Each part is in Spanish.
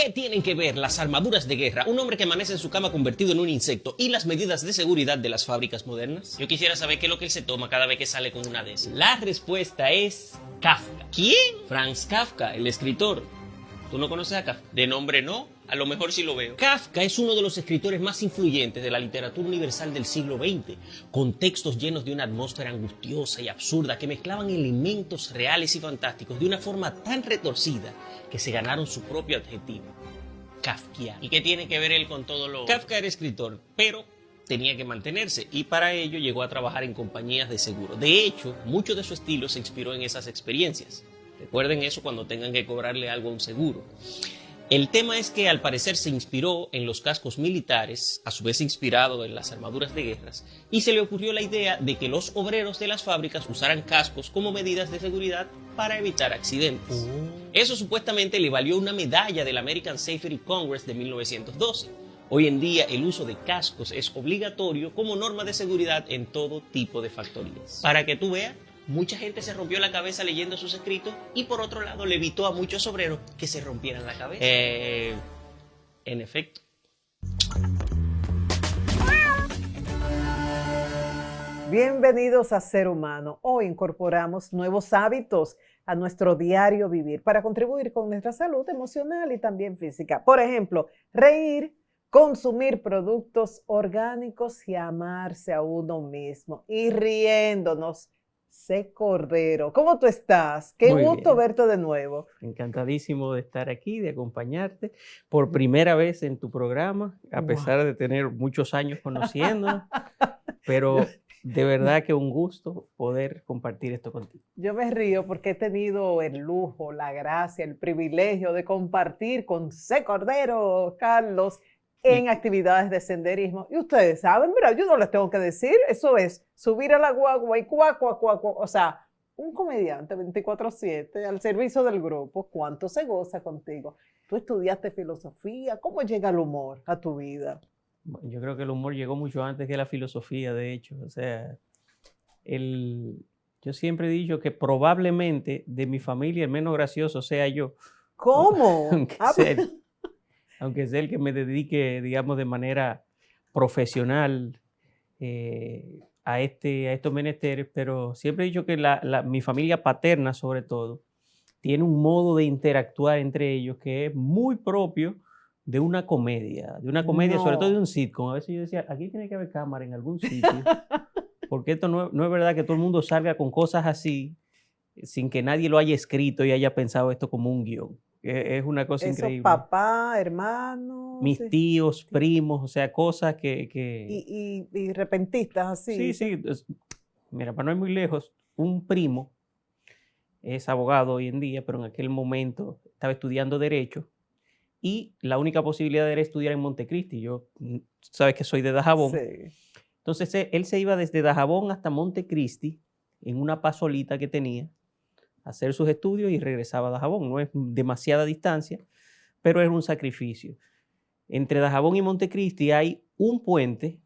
¿Qué tienen que ver las armaduras de guerra, un hombre que amanece en su cama convertido en un insecto y las medidas de seguridad de las fábricas modernas? Yo quisiera saber qué es lo que él se toma cada vez que sale con una de esas. La respuesta es Kafka. ¿Quién? Franz Kafka, el escritor. ¿Tú no conoces a Kafka? De nombre no, a lo mejor sí lo veo. Kafka es uno de los escritores más influyentes de la literatura universal del siglo XX, con textos llenos de una atmósfera angustiosa y absurda que mezclaban elementos reales y fantásticos de una forma tan retorcida que se ganaron su propio adjetivo, kafkiano. ¿Y qué tiene que ver él con todo lo...? Kafka era escritor, pero tenía que mantenerse y para ello llegó a trabajar en compañías de seguro. De hecho, mucho de su estilo se inspiró en esas experiencias. Recuerden eso cuando tengan que cobrarle algo a un seguro. El tema es que al parecer se inspiró en los cascos militares, a su vez inspirado en las armaduras de guerras, y se le ocurrió la idea de que los obreros de las fábricas usaran cascos como medidas de seguridad para evitar accidentes. Eso supuestamente le valió una medalla del American Safety Congress de 1912. Hoy en día el uso de cascos es obligatorio como norma de seguridad en todo tipo de factorías. Para que tú veas, mucha gente se rompió la cabeza leyendo sus escritos y por otro lado le evitó a muchos obreros que se rompieran la cabeza. En efecto. Bienvenidos a Ser Humano. Hoy incorporamos nuevos hábitos a nuestro diario vivir para contribuir con nuestra salud emocional y también física. Por ejemplo, reír, consumir productos orgánicos y amarse a uno mismo. Y riéndonos. Sé Cordero, ¿cómo tú estás? Qué Muy gusto bien. verte de nuevo. Encantadísimo de estar aquí, de acompañarte por primera vez en tu programa, a pesar de tener muchos años conociéndonos, pero de verdad que un gusto poder compartir esto contigo. Yo me río porque he tenido el lujo, la gracia, el privilegio de compartir con Sé Cordero, Carlos, en actividades de senderismo. Y ustedes saben, mira, yo no les tengo que decir, eso es subir a la guagua y cuá, o sea, un comediante 24/7 al servicio del grupo. ¿Cuánto se goza contigo? Tú estudiaste filosofía, ¿cómo llega el humor a tu vida? Yo creo que el humor llegó mucho antes que la filosofía, de hecho. O sea, yo siempre he dicho que probablemente de mi familia el menos gracioso sea yo. ¿Cómo? Aunque sea el que me dedique, digamos, de manera profesional a estos menesteres, pero siempre he dicho que mi familia paterna, sobre todo, tiene un modo de interactuar entre ellos que es muy propio de una comedia, sobre todo de un sitcom. A veces yo decía, aquí tiene que haber cámara en algún sitio, porque esto no es verdad que todo el mundo salga con cosas así sin que nadie lo haya escrito y haya pensado esto como un guión. Es una cosa increíble. Papá, hermano. Mis tíos, primos, o sea, cosas que... Y repentistas así. Sí. Mira, para no ir muy lejos, un primo es abogado hoy en día, pero en aquel momento estaba estudiando Derecho y la única posibilidad era estudiar en Montecristi. Yo, sabes que soy de Dajabón. Sí. Entonces, él se iba desde Dajabón hasta Montecristi en una pasolita que tenía, hacer sus estudios y regresaba a Dajabón. No es demasiada distancia, pero es un sacrificio. Entre Dajabón y Montecristi hay un puente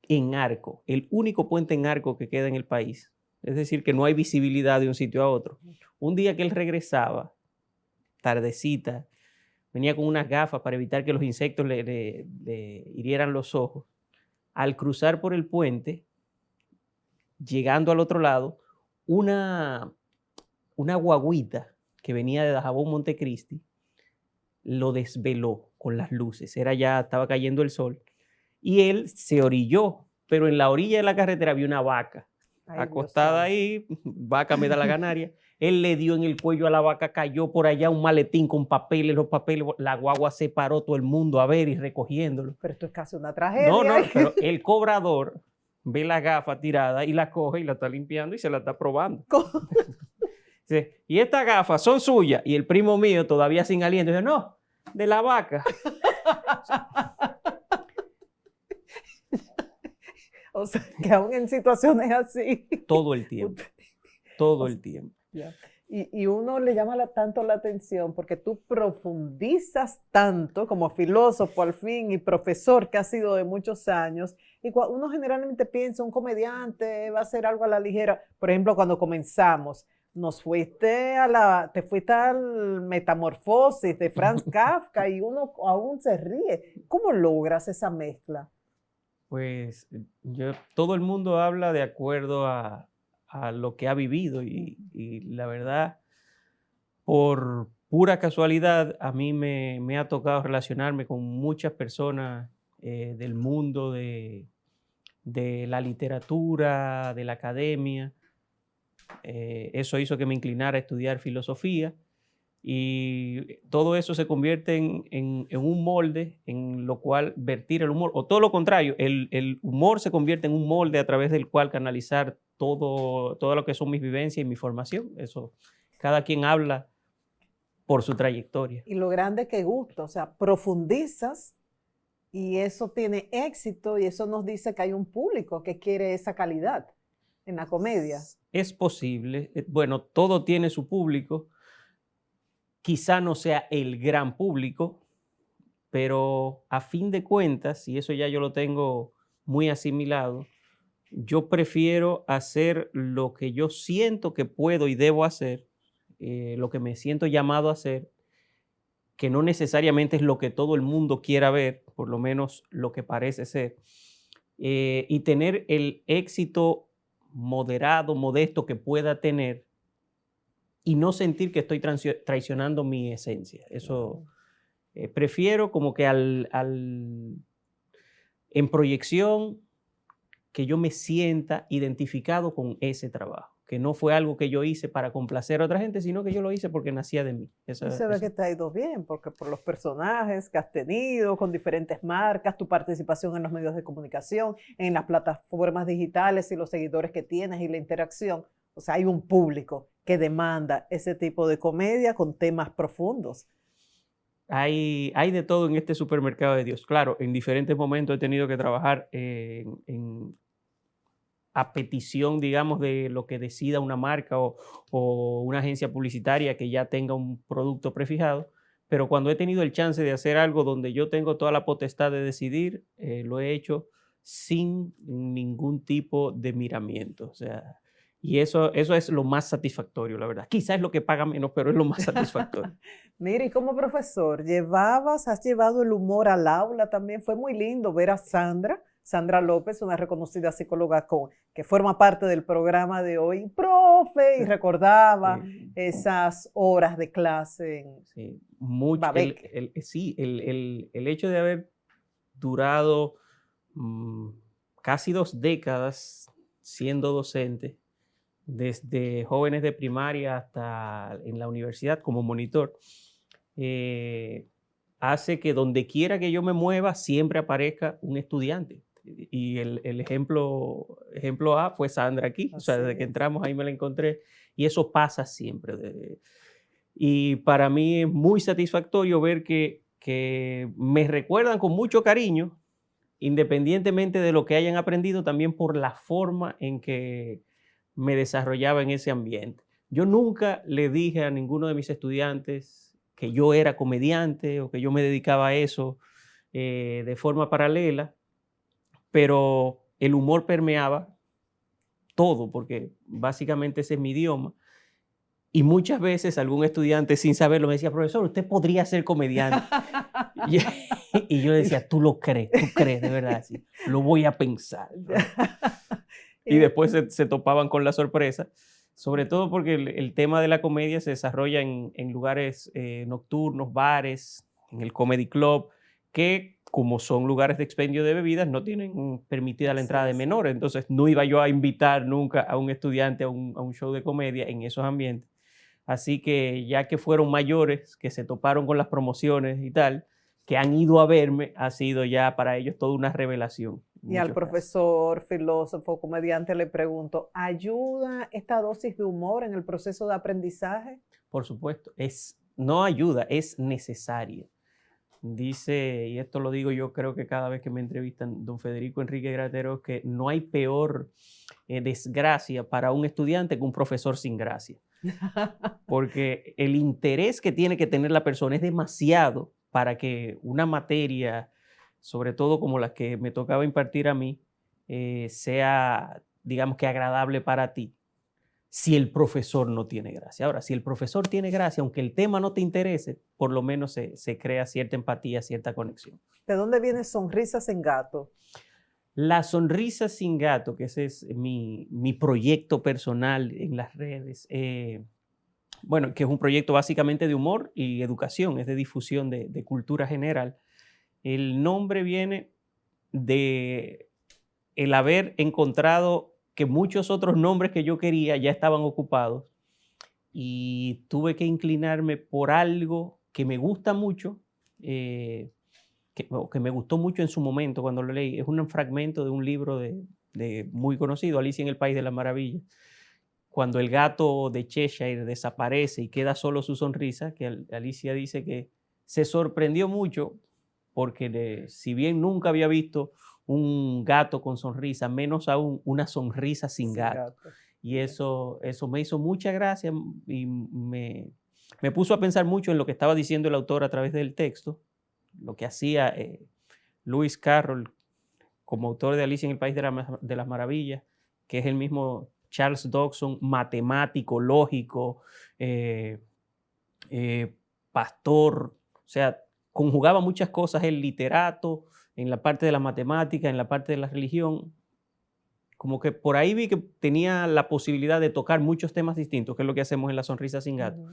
en arco, el único puente en arco que queda en el país. Es decir, que no hay visibilidad de un sitio a otro. Un día que él regresaba, tardecita, venía con unas gafas para evitar que los insectos le hirieran los ojos. Al cruzar por el puente, llegando al otro lado, una guagüita que venía de Dajabón, Montecristi, lo desveló con las luces. Estaba cayendo el sol. Y él se orilló, pero en la orilla de la carretera había una vaca. Ay, acostada ahí, vaca me da la ganaria. Él le dio en el cuello a la vaca, cayó por allá un maletín con papeles, los papeles, la guagua se paró todo el mundo a ver y recogiéndolo. Pero esto es casi una tragedia. No, pero el cobrador ve la gafa tirada y la coge y la está limpiando y se la está probando. Dice, y estas gafas son suyas. Y el primo mío, todavía sin aliento, dice, no, de la vaca. O sea, que aún en situaciones así. Todo el tiempo. Todo el tiempo. Y uno le llama tanto la atención porque tú profundizas tanto como filósofo al fin y profesor que has sido de muchos años. Y uno generalmente piensa un comediante va a hacer algo a la ligera. Por ejemplo, cuando comenzamos, te fuiste al Metamorfosis de Franz Kafka y uno aún se ríe. ¿Cómo logras esa mezcla? Pues todo el mundo habla de acuerdo a lo que ha vivido y la verdad, por pura casualidad, a mí me ha tocado relacionarme con muchas personas del mundo de la literatura, de la academia. Eso hizo que me inclinara a estudiar filosofía y todo eso se convierte en un molde en lo cual vertir el humor, o todo lo contrario, el humor se convierte en un molde a través del cual canalizar todo lo que son mis vivencias y mi formación. Eso, cada quien habla por su trayectoria. Y lo grande que gusta, o sea, profundizas y eso tiene éxito y eso nos dice que hay un público que quiere esa calidad en la comedia. Es posible, bueno, todo tiene su público, quizá no sea el gran público, pero a fin de cuentas, y eso ya yo lo tengo muy asimilado, yo prefiero hacer lo que yo siento que puedo y debo hacer, lo que me siento llamado a hacer, que no necesariamente es lo que todo el mundo quiera ver, por lo menos lo que parece ser, y tener el éxito moderado, modesto que pueda tener y no sentir que estoy traicionando mi esencia. Eso prefiero como que en proyección que yo me sienta identificado con ese trabajo, que no fue algo que yo hice para complacer a otra gente, sino que yo lo hice porque nacía de mí. Y se ve que te ha ido bien, porque por los personajes que has tenido, con diferentes marcas, tu participación en los medios de comunicación, en las plataformas digitales y los seguidores que tienes y la interacción. O sea, hay un público que demanda ese tipo de comedia con temas profundos. Hay de todo en este supermercado de Dios. Claro, en diferentes momentos he tenido que trabajar a petición, digamos, de lo que decida una marca o una agencia publicitaria que ya tenga un producto prefijado, pero cuando he tenido el chance de hacer algo donde yo tengo toda la potestad de decidir, lo he hecho sin ningún tipo de miramiento. O sea, y eso es lo más satisfactorio, la verdad. Quizás es lo que paga menos, pero es lo más satisfactorio. Mira, y como profesor, has llevado el humor al aula también. Fue muy lindo ver a Sandra López, una reconocida psicóloga que forma parte del programa de hoy, profe, y recordaba esas horas de clase en mucho. El hecho de haber durado casi 2 décadas siendo docente, desde jóvenes de primaria hasta en la universidad como monitor, hace que donde quiera que yo me mueva siempre aparezca un estudiante. Y el ejemplo A fue Sandra aquí. O sea, desde que entramos ahí me la encontré. Y eso pasa siempre. Y para mí es muy satisfactorio ver que me recuerdan con mucho cariño, independientemente de lo que hayan aprendido, también por la forma en que me desarrollaba en ese ambiente. Yo nunca le dije a ninguno de mis estudiantes que yo era comediante o que yo me dedicaba a eso de forma paralela, pero el humor permeaba todo, porque básicamente ese es mi idioma. Y muchas veces algún estudiante sin saberlo me decía, profesor, usted podría ser comediante. Y yo le decía, tú crees, de verdad, sí, lo voy a pensar. Y después se topaban con la sorpresa, sobre todo porque el tema de la comedia se desarrolla en lugares nocturnos, bares, en el Comedy Club, que como son lugares de expendio de bebidas, no tienen permitida la entrada de menores. Entonces no iba yo a invitar nunca a un estudiante a un show de comedia en esos ambientes. Así que ya que fueron mayores, que se toparon con las promociones y tal, que han ido a verme, ha sido ya para ellos toda una revelación. Y al profesor, filósofo, comediante le pregunto, ¿ayuda esta dosis de humor en el proceso de aprendizaje? Por supuesto, no ayuda, es necesaria. Dice, y esto lo digo yo creo que cada vez que me entrevistan, don Federico Enrique Graterol, que no hay peor desgracia para un estudiante que un profesor sin gracia. Porque el interés que tiene que tener la persona es demasiado para que una materia, sobre todo como la que me tocaba impartir a mí, sea, digamos que agradable para ti. si el profesor no tiene gracia. Ahora, si el profesor tiene gracia, aunque el tema no te interese, por lo menos se crea cierta empatía, cierta conexión. ¿De dónde viene Sonrisas en Gato? La sonrisa sin gato, que ese es mi proyecto personal en las redes, bueno, que es un proyecto básicamente de humor y educación, es de difusión de cultura general. El nombre viene de el haber encontrado que muchos otros nombres que yo quería ya estaban ocupados y tuve que inclinarme por algo que me gusta mucho, que me gustó mucho en su momento cuando lo leí. Es un fragmento de un libro de muy conocido, Alicia en el País de las Maravillas, cuando el gato de Cheshire desaparece y queda solo su sonrisa, que Alicia dice que se sorprendió mucho porque si bien nunca había visto un gato con sonrisa, menos aún una sonrisa sin gato. Y eso me hizo mucha gracia y me puso a pensar mucho en lo que estaba diciendo el autor a través del texto, lo que hacía Lewis Carroll como autor de Alicia en el País de las Maravillas, que es el mismo Charles Dodgson, matemático, lógico, pastor, o sea, conjugaba muchas cosas, el literato, en la parte de la matemática, en la parte de la religión. Como que por ahí vi que tenía la posibilidad de tocar muchos temas distintos, que es lo que hacemos en La Sonrisa sin Gato,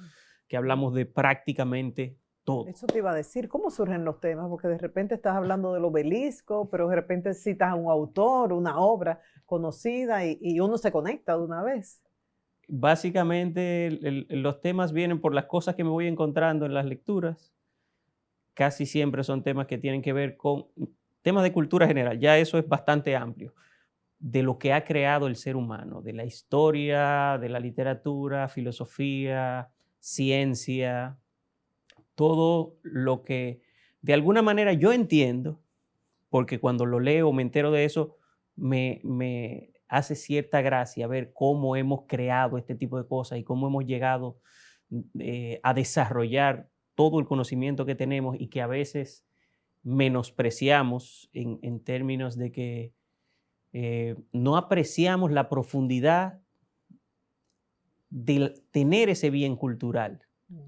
que hablamos de prácticamente todo. Eso te iba a decir, ¿cómo surgen los temas? Porque de repente estás hablando del obelisco, pero de repente citas a un autor, una obra conocida y uno se conecta de una vez. Básicamente los temas vienen por las cosas que me voy encontrando en las lecturas. Casi siempre son temas que tienen que ver con temas de cultura general. Ya eso es bastante amplio. De lo que ha creado el ser humano, de la historia, de la literatura, filosofía, ciencia, todo lo que de alguna manera yo entiendo, porque cuando lo leo me entero de eso, me hace cierta gracia ver cómo hemos creado este tipo de cosas y cómo hemos llegado a desarrollar todo el conocimiento que tenemos y que a veces menospreciamos en términos de que no apreciamos la profundidad de tener ese bien cultural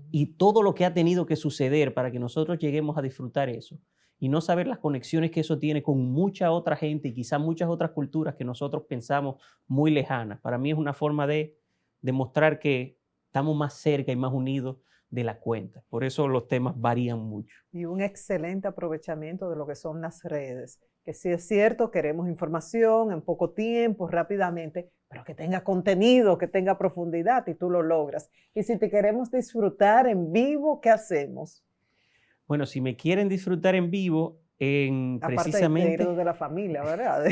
y todo lo que ha tenido que suceder para que nosotros lleguemos a disfrutar eso y no saber las conexiones que eso tiene con mucha otra gente y quizás muchas otras culturas que nosotros pensamos muy lejanas. Para mí es una forma de demostrar que estamos más cerca y más unidos de la cuenta. Por eso los temas varían mucho. Y un excelente aprovechamiento de lo que son las redes. Que sí es cierto, queremos información en poco tiempo, rápidamente, pero que tenga contenido, que tenga profundidad y tú lo logras. Y si te queremos disfrutar en vivo, ¿qué hacemos? Bueno, si me quieren disfrutar en vivo, precisamente de la familia, ¿verdad?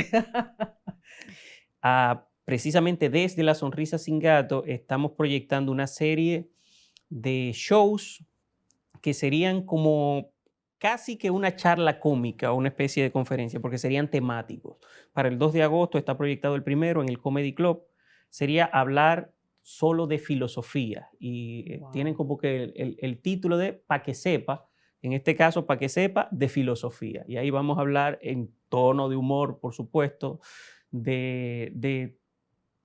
Precisamente desde La Sonrisa sin Gato estamos proyectando una serie de shows que serían como casi que una charla cómica o una especie de conferencia, porque serían temáticos. Para el 2 de agosto está proyectado el primero en el Comedy Club. Sería hablar solo de filosofía y tienen como que el título de Pa' que sepa, en este caso Pa' que sepa de filosofía. Y ahí vamos a hablar en tono de humor, por supuesto, de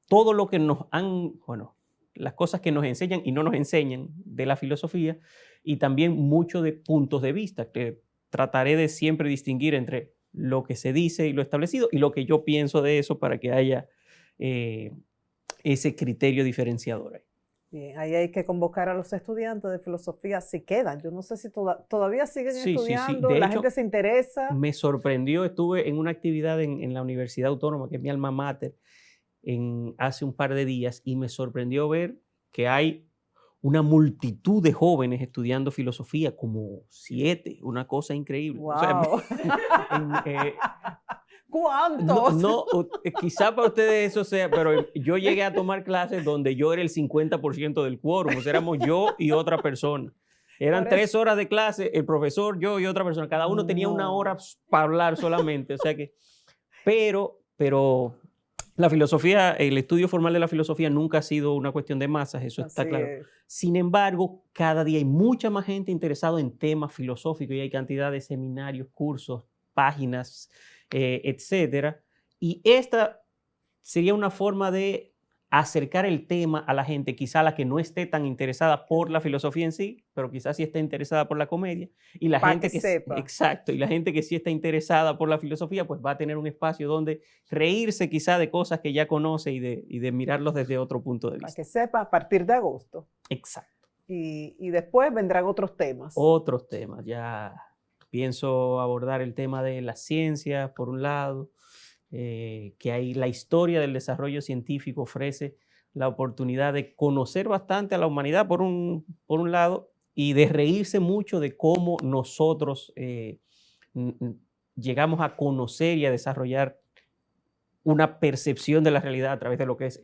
todo lo que nos han, bueno, las cosas que nos enseñan y no nos enseñan de la filosofía y también mucho de puntos de vista, que trataré de siempre distinguir entre lo que se dice y lo establecido y lo que yo pienso de eso para que haya ese criterio diferenciador ahí. Bien, ahí hay que convocar a los estudiantes de filosofía si quedan. Yo no sé si todavía siguen estudiando, De la hecho, gente se interesa. Me sorprendió, estuve en una actividad en la Universidad Autónoma, que es mi alma mater, hace un par de días y me sorprendió ver que hay una multitud de jóvenes estudiando filosofía, como 7, una cosa increíble. ¡Wow! O sea, ¿Cuántos? No, quizá para ustedes eso sea, pero yo llegué a tomar clases donde yo era el 50% del quórum, o sea, éramos yo y otra persona. Eran 3 horas de clase, el profesor, yo y otra persona. Cada uno tenía una hora para hablar solamente. O sea que, pero la filosofía, el estudio formal de la filosofía nunca ha sido una cuestión de masas, eso está claro. Sin embargo, cada día hay mucha más gente interesada en temas filosóficos y hay cantidad de seminarios, cursos, páginas, etcétera. Y esta sería una forma de acercar el tema a la gente, quizá a la que no esté tan interesada por la filosofía en sí, pero quizás sí esté interesada por la comedia, y la Pa' gente que sepa. exacto, y la gente que sí está interesada por la filosofía, pues va a tener un espacio donde reírse quizá de cosas que ya conoce y de mirarlos desde otro punto de Para vista. que sepa, a partir de agosto. Exacto. Y después vendrán otros temas. Otros temas, ya pienso abordar el tema de la ciencia, por un lado, que ahí la historia del desarrollo científico ofrece la oportunidad de conocer bastante a la humanidad por un lado y de reírse mucho de cómo nosotros llegamos a conocer y a desarrollar una percepción de la realidad a través de lo que es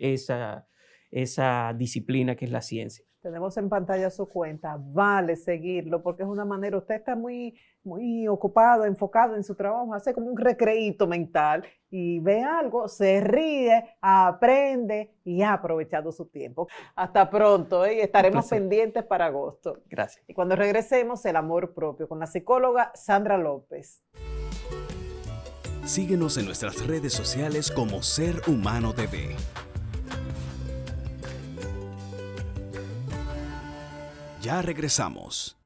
esa disciplina que es la ciencia. Tenemos en pantalla su cuenta, vale seguirlo porque es una manera, usted está muy, muy ocupado, enfocado en su trabajo, hace como un recreíto mental y ve algo, se ríe, aprende y ha aprovechado su tiempo. Hasta pronto, y estaremos pendientes para agosto. Gracias. Y cuando regresemos, el amor propio con la psicóloga Sandra López. Síguenos en nuestras redes sociales como Ser Humano TV. Ya regresamos.